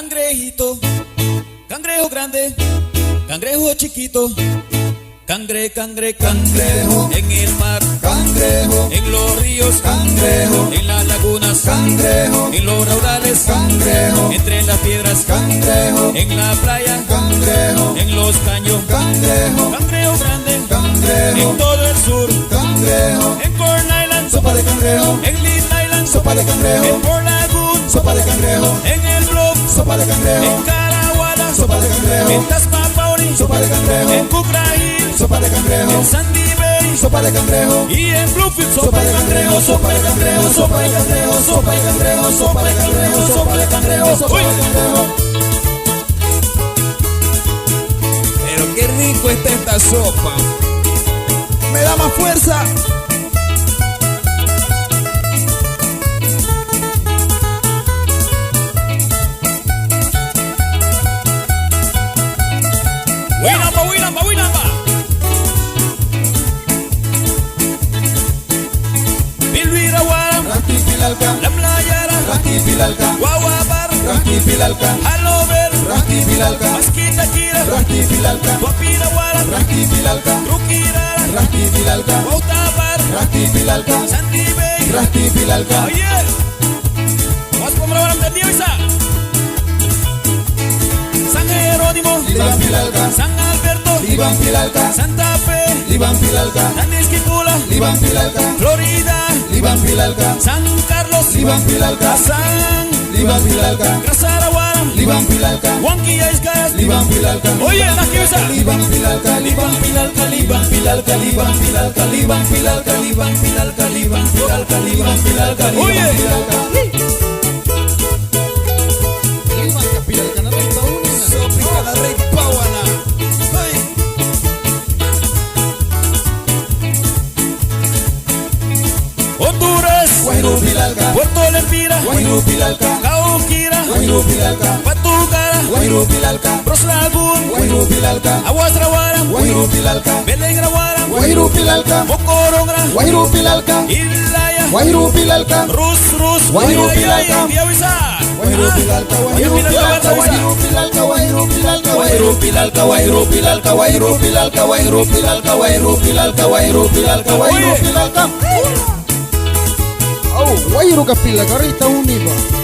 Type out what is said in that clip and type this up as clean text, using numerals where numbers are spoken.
Cangrejito, cangrejo grande, cangrejo chiquito, cangrejo, en el mar, cangrejo, en los ríos, cangrejo, en las lagunas, cangrejo, en los raudales, cangrejo, entre las piedras, cangrejo, en la playa, cangrejo, en los caños, cangrejo, cangrejo grande, cangrejo, en todo el sur, cangrejo, en Corn Island, sopa de cangrejo, en Lead Island, sopa de en cangrejo, Port Lagoon, sopa de cangrejo, en el Bluff, sopa de cangrejo, en Caraguala, sopa de cangrejo, en Tasman Pauri, sopa de cangrejo, en Cucrahill, sopa de cangrejo, en Sandy Bay, sopa de cangrejo, y en Bluefield, sopa de cangrejo, sopa de cangrejo, sopa de cangrejo, sopa de cangrejo, sopa de cangrejo, sopa de cangrejo, sopa de cangrejo. Pero qué rico está esta sopa. Me da más fuerza. Winamba, Winamba. Bilbiraguara, Raki pilalka, Lamlayara, Raki pilalka, Guaguabar, Raki pilalka, Halover, Raki pilalka, Masquita Kira, Raki pilalka, Guapiraguara, Raki pilalka, Truquirara, Raki pilalka, Guautabar, Raki pilalka, Sandy Bay. Raki pilalka, Oye, vamos a comer ahora de Isa. San Jerónimo, Liban pilalka, San Alberto, Liban pilalka, Santa Fe, Liban pilalka, San Esquipula, Liban pilalka, Florida, Liban pilalka, San Carlos, Liban pilalka, San Liban pilalka, Grasaraguara, Liban pilalka, Huanquilla Iscayas. Liban pilalka, Oye, la que Isa. Liban pilalka, Liban pilalka, Liban pilalka, Liban pilalka, Liban pilalka, Liban pilalka, Liban pilalka, Liban pilalka, Oye. Liban pilalka. Sopica la rey Pauana. Honduras, Guajiro pilalka, Puerto Lempira, Guajiro pilalka, Cauquira, Guajiro pilalka, Patucara, Guajiro pilalka, Bros Lagoon, Guajiro pilalka, Aguas Traguara, Guajiro pilalka, Belén Graguara, Guajiro pilalka, Mocorongra, Guajiro pilalka, Ilaya, Guajiro pilalka, Rus, Guajiro Ay, ay, pilalka. ay, Avisa. Guajiro pilalka, Guajiro pilalka, Guajiro pilalka, Guajiro pilalka, Guajiro pilalka, Guajiro pilalka, Guajiro pilalka, Guajiro pilalka, Guajiro pilalka, Guajiro pilalka, Guajiro pilalka. Oh, Guajiro Capilla, Carrita Univa.